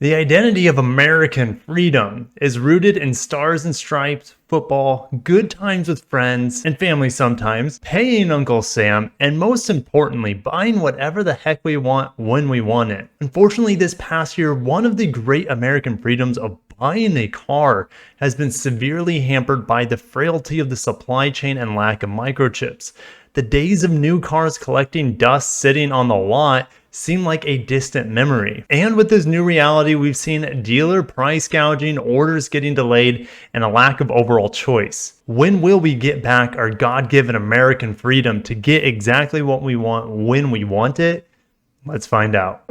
The identity of American freedom is rooted in stars and stripes, football, good times with friends and family sometimes, paying Uncle Sam, and most importantly, buying whatever the heck we want when we want it. Unfortunately, this past year, one of the great American freedoms of buying a car has been severely hampered by the frailty of the supply chain and lack of microchips. The days of new cars collecting dust sitting on the lot seem like a distant memory. And with this new reality, we've seen dealer price gouging, orders getting delayed, and a lack of overall choice. When will we get back our God-given American freedom to get exactly what we want when we want it? Let's find out.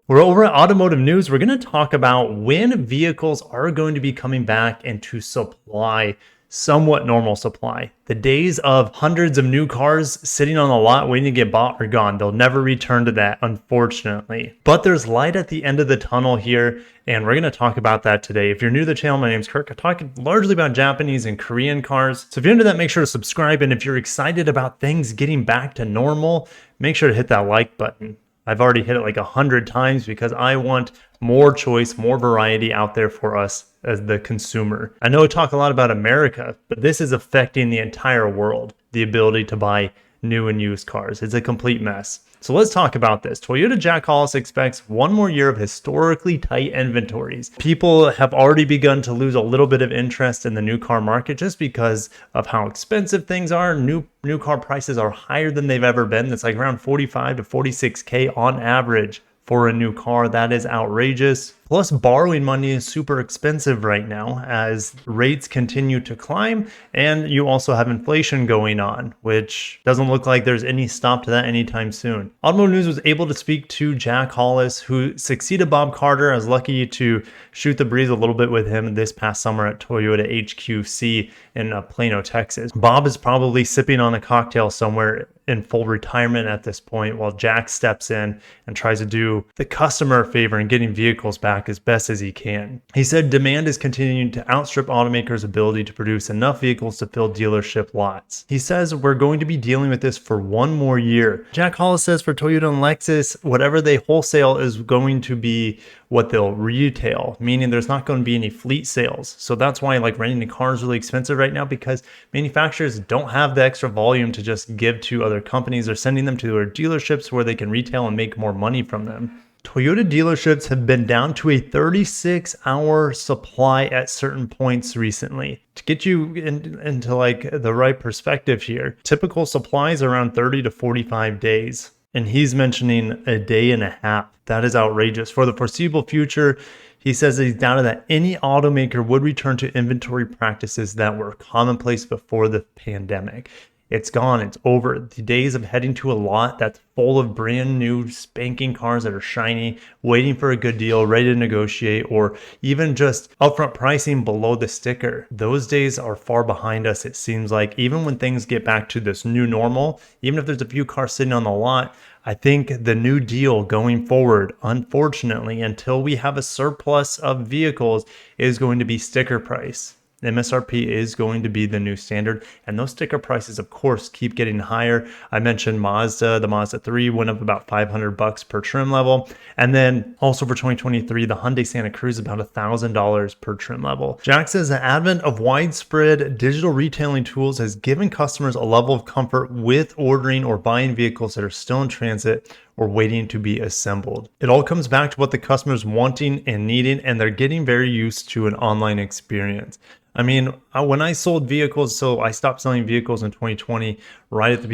We're over at Automotive News. We're going to talk about when vehicles are going to be coming back into supply, somewhat normal supply. The days of hundreds of new cars sitting on the lot waiting to get bought are gone. They'll never return to that, unfortunately. But there's light at the end of the tunnel here, and we're going to talk about that today. If you're new to the channel, my name's Kirk. I talk largely about Japanese and Korean cars. So if you're into that, make sure to subscribe. And if you're excited about things getting back to normal, make sure to hit that like button. I've already hit it like 100 times because I want more choice, more variety out there for us as the consumer. I know I talk a lot about America, but this is affecting the entire world, the ability to buy new and used cars. It's a complete mess. So let's talk about this. Toyota Jack Hollis expects one more year of historically tight inventories. People have already begun to lose a little bit of interest in the new car market just because of how expensive things are. New car prices are higher than they've ever been. It's like around 45 to 46K on average for a new car. That is outrageous. Plus, borrowing money is super expensive right now as rates continue to climb, and you also have inflation going on, which doesn't look like there's any stop to that anytime soon. Automotive News was able to speak to Jack Hollis, who succeeded Bob Carter. I was lucky to shoot the breeze a little bit with him this past summer at Toyota HQC in Plano, Texas. Bob is probably sipping on a cocktail somewhere in full retirement at this point, while Jack steps in and tries to do the customer a favor in getting vehicles back as best as he can. He said demand is continuing to outstrip automakers' ability to produce enough vehicles to fill dealership lots. He says we're going to be dealing with this for one more year. Jack Hollis says for Toyota and Lexus, whatever they wholesale is going to be what they'll retail, meaning there's not going to be any fleet sales. So that's why like renting a car is really expensive right now, because manufacturers don't have the extra volume to just give to other companies. They're sending them to their dealerships where they can retail and make more money from them. Toyota dealerships have been down to a 36-hour supply at certain points recently. To get you into like the right perspective here, typical supply is around 30 to 45 days. And he's mentioning a day and a half. That is outrageous. For the foreseeable future, he says that he's doubted that any automaker would return to inventory practices that were commonplace before the pandemic. It's gone. It's over. The days of heading to a lot that's full of brand new spanking cars that are shiny, waiting for a good deal, ready to negotiate, or even just upfront pricing below the sticker. Those days are far behind us, it seems like. Even when things get back to this new normal, even if there's a few cars sitting on the lot, I think the new deal going forward, unfortunately, until we have a surplus of vehicles, is going to be sticker price. MSRP is going to be the new standard, and those sticker prices, of course, keep getting higher. I mentioned Mazda. The Mazda 3 went up about $500 per trim level, and then also for 2023, the Hyundai Santa Cruz about $1,000 per trim level. Jack says the advent of widespread digital retailing tools has given customers a level of comfort with ordering or buying vehicles that are still in transit or waiting to be assembled. It all comes back to what the customer's wanting and needing, and they're getting very used to an online experience. I mean, when I sold vehicles, so I stopped selling vehicles in 2020, right at the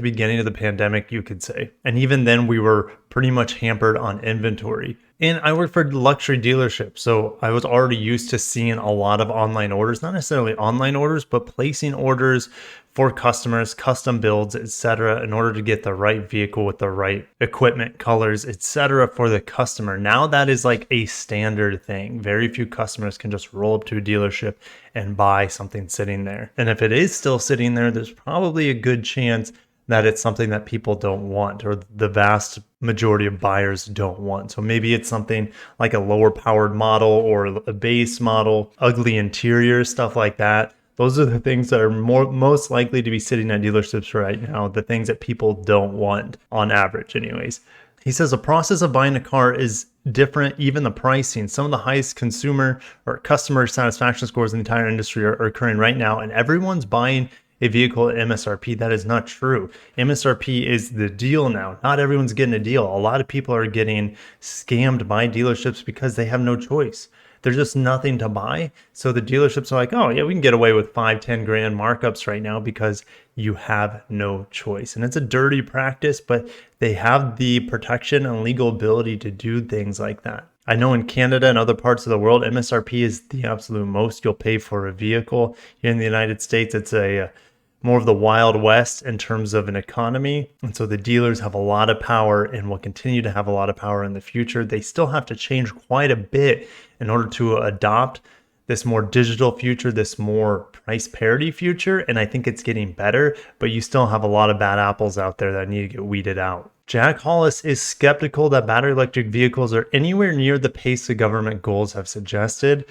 beginning of the pandemic, you could say. And even then we were pretty much hampered on inventory. And I worked for luxury dealerships, so I was already used to seeing a lot of online orders, not necessarily online orders, but placing orders for customers, custom builds, etc., in order to get the right vehicle with the right equipment, colors, etc. for the customer. Now that is like a standard thing. Very few customers can just roll up to a dealership and buy something sitting there. And if it is still sitting there, there's probably a good chance that it's something that people don't want, or the vast majority of buyers don't want. So maybe it's something like a lower powered model or a base model, ugly interior, stuff like that. Those are the things that are most likely to be sitting at dealerships right now, the things that people don't want on average anyways. He says the process of buying a car is different, even the pricing. Some of the highest consumer or customer satisfaction scores in the entire industry are occurring right now, and everyone's buying a vehicle at MSRP. That is not true. MSRP is the deal now. Not everyone's getting a deal. A lot of people are getting scammed by dealerships because they have no choice. There's just nothing to buy. So the dealerships are like, oh yeah, we can get away with 5-10 grand markups right now because you have no choice. And it's a dirty practice, but they have the protection and legal ability to do things like that. I know in Canada and other parts of the world, MSRP is the absolute most you'll pay for a vehicle. Here in the United States, it's a more of the Wild West in terms of an economy. And so the dealers have a lot of power and will continue to have a lot of power in the future. They still have to change quite a bit in order to adopt this more digital future, this more price parity future. And I think it's getting better, but you still have a lot of bad apples out there that need to get weeded out. Jack Hollis is skeptical that battery electric vehicles are anywhere near the pace the government goals have suggested.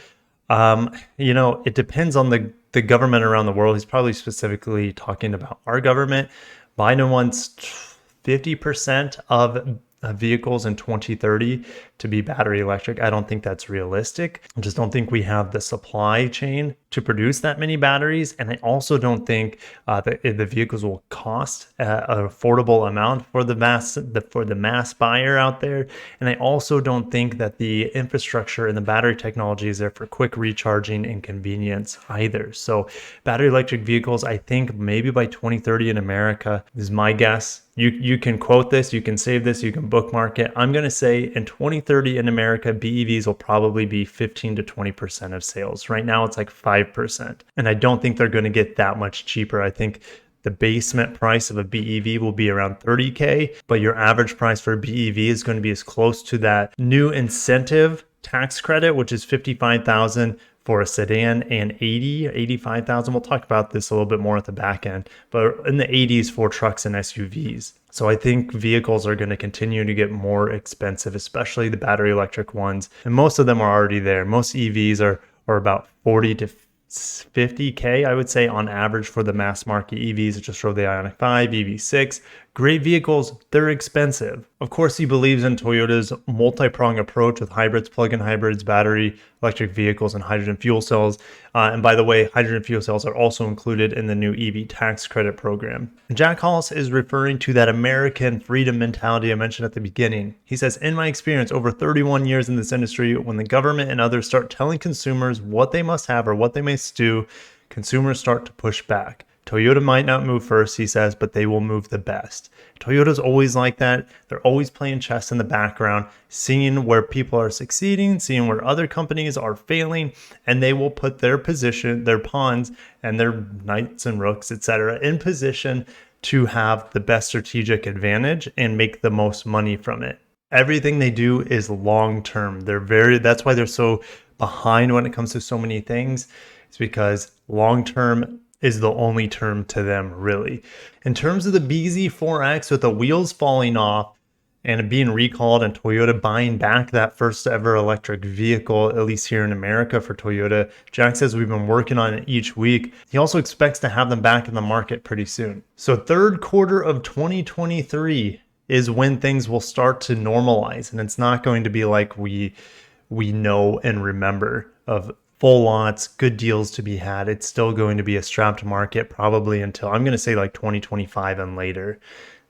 It depends on the government around the world. He's probably specifically talking about our government. Biden wants 50% of vehicles in 2030 to be battery electric. I don't think that's realistic. I just don't think we have the supply chain to produce that many batteries. And I also don't think that the vehicles will cost an affordable amount for the mass buyer out there. And I also don't think that the infrastructure and the battery technology is there for quick recharging and convenience either. So battery electric vehicles, I think maybe by 2030 in America is my guess. You can quote this, you can save this, you can bookmark it. I'm going to say in 2030 in America, BEVs will probably be 15 to 20% of sales. Right now, it's like 5%. And I don't think they're going to get that much cheaper. I think the basement price of a BEV will be around $30K, but your average price for a BEV is going to be as close to that new incentive tax credit, which is $55,000 for a sedan, and 80 or 85,000. We'll talk about this a little bit more at the back end, but in the 80s for trucks and SUVs. So I think vehicles are going to continue to get more expensive, especially the battery electric ones. And most of them are already there. Most EVs are about 40 to 50K, I would say, on average for the mass market EVs. Just show the Ioniq 5, EV6. Great vehicles, they're expensive. Of course, he believes in Toyota's multi-pronged approach with hybrids, plug-in hybrids, battery electric vehicles, and hydrogen fuel cells. And by the way, hydrogen fuel cells are also included in the new EV tax credit program. And Jack Hollis is referring to that American freedom mentality I mentioned at the beginning. He says, in my experience, over 31 years in this industry, when the government and others start telling consumers what they must have or what they must do, consumers start to push back. Toyota might not move first, he says, but they will move the best. Toyota's always like that. They're always playing chess in the background, seeing where people are succeeding, seeing where other companies are failing, and they will put their position, their pawns, and their knights and rooks, etc., in position to have the best strategic advantage and make the most money from it. Everything they do is long-term. That's why they're so behind when it comes to so many things. It's because long-term is the only term to them, really. In terms of the bZ4X with the wheels falling off and being recalled and Toyota buying back that first ever electric vehicle, at least here in America for Toyota, Jack says we've been working on it each week. He also expects to have them back in the market pretty soon. So third quarter of 2023 is when things will start to normalize, and it's not going to be like we know and remember of full lots, good deals to be had. It's still going to be a strapped market probably until, I'm going to say, like 2025 and later.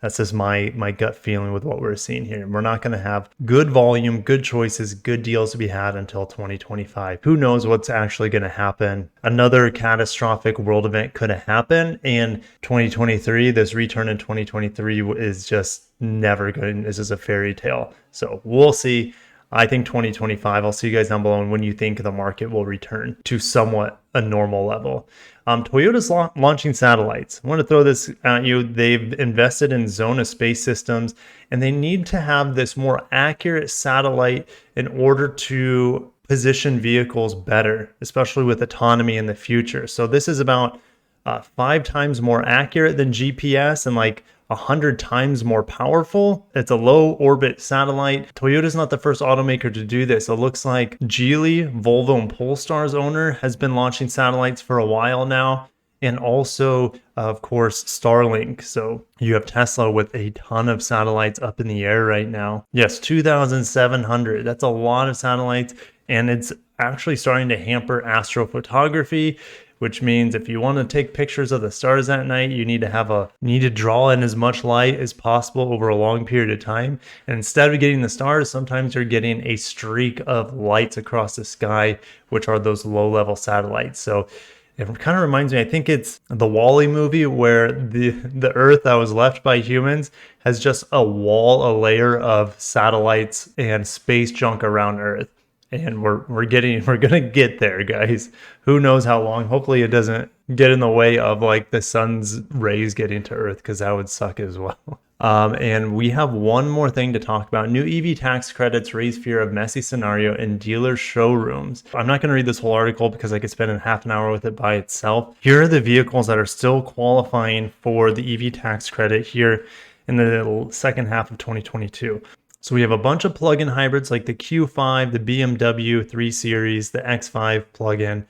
That's just my gut feeling with what we're seeing here. We're not going to have good volume, good choices, good deals to be had until 2025. Who knows what's actually going to happen? Another catastrophic world event could happen in 2023. This return in 2023 is just never good. This is a fairy tale. So we'll see. I think 2025, I'll see you guys down below when you think the market will return to somewhat a normal level. Toyota's launching satellites. I want to throw this at you. They've invested in Zona Space Systems, and they need to have this more accurate satellite in order to position vehicles better, especially with autonomy in the future. So this is about 5 times more accurate than GPS and like 100 times more powerful. It's a low orbit satellite. Toyota's not the first automaker to do this. It looks like Geely, Volvo, and Polestar's owner, has been launching satellites for a while now. And also, of course, Starlink. So you have Tesla with a ton of satellites up in the air right now. Yes, 2,700. That's a lot of satellites. And it's actually starting to hamper astrophotography, which means if you want to take pictures of the stars at night, you need to draw in as much light as possible over a long period of time. And instead of getting the stars, sometimes you're getting a streak of lights across the sky, which are those low-level satellites. So it kind of reminds me, I think it's the WALL-E movie, where the Earth that was left by humans has just a layer of satellites and space junk around Earth. And we're gonna get there, guys. Who knows how long? Hopefully it doesn't get in the way of like the sun's rays getting to Earth, because that would suck as well. And we have one more thing to talk about. New EV tax credits raise fear of messy scenario in dealer showrooms. I'm not going to read this whole article because I could spend a half an hour with it by itself. Here are the vehicles that are still qualifying for the EV tax credit here in the second half of 2022. So we have a bunch of plug-in hybrids like the Q5, the BMW 3 Series, the X5 plug-in.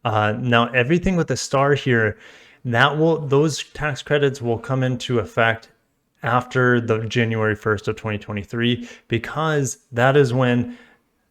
Now everything with the star here, those tax credits will come into effect after the January 1st of 2023, because that is when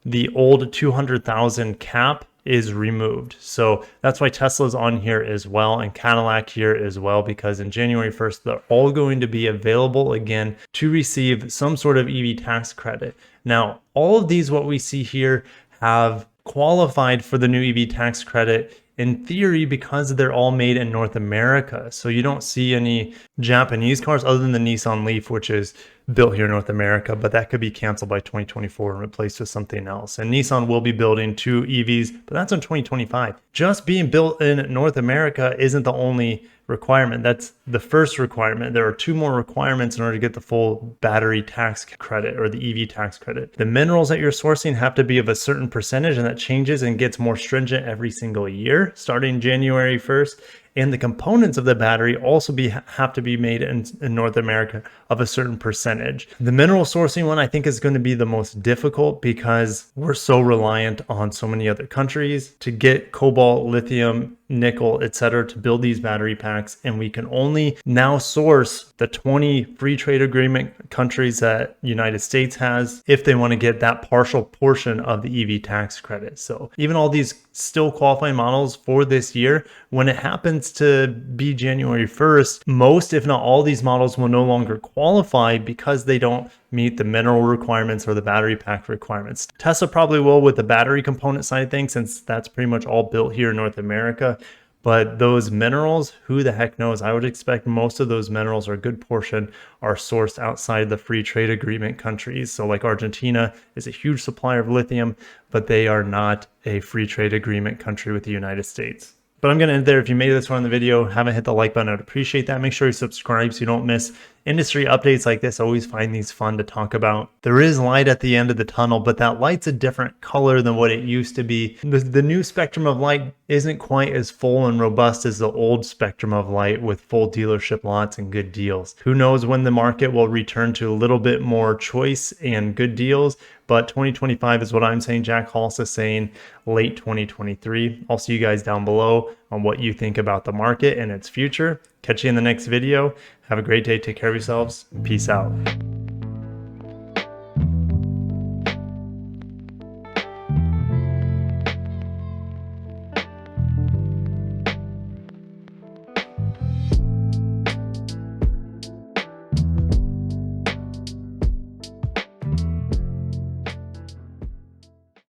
the old 200,000 cap is removed. So that's why Tesla's on here as well, and Cadillac here as well, because in January 1st, they're all going to be available again to receive some sort of EV tax credit. Now, all of these, what we see here, have qualified for the new EV tax credit in theory because they're all made in North America. So you don't see any Japanese cars other than the Nissan Leaf, which is built here in North America, but that could be canceled by 2024 and replaced with something else. And Nissan will be building 2 EVs, but that's in 2025. Just being built in North America isn't the only requirement. That's the first requirement. There are 2 more requirements in order to get the full battery tax credit, or the EV tax credit. The minerals that you're sourcing have to be of a certain percentage, and that changes and gets more stringent every single year starting January 1st. And the components of the battery also have to be made in North America of a certain percentage. The mineral sourcing one, I think, is going to be the most difficult because we're so reliant on so many other countries to get cobalt, lithium, nickel, etc. to build these battery packs. And we can only now source the 20 free trade agreement countries that United States has if they want to get that partial portion of the EV tax credit. So even all these still qualifying models for this year, when it happens to be January 1st, most, if not all, these models will no longer qualify because they don't meet the mineral requirements or the battery pack requirements. Tesla probably will with the battery component side of things, since that's pretty much all built here in North America. But those minerals, who the heck knows? I would expect most of those minerals, or a good portion, are sourced outside the free trade agreement countries. So like Argentina is a huge supplier of lithium, but they are not a free trade agreement country with the United States. But I'm going to end there. If you made it this far in the video, haven't hit the like button, I'd appreciate that. Make sure you subscribe so you don't miss industry updates like this. I always find these fun to talk about. There is light at the end of the tunnel, but that light's a different color than what it used to be. The new spectrum of light isn't quite as full and robust as the old spectrum of light with full dealership lots and good deals. Who knows when the market will return to a little bit more choice and good deals, but 2025 is what I'm saying. Jack Halse is saying late 2023. I'll see you guys down below on what you think about the market and its future. Catch you in the next video. Have a great day. Take care of yourselves. Peace out.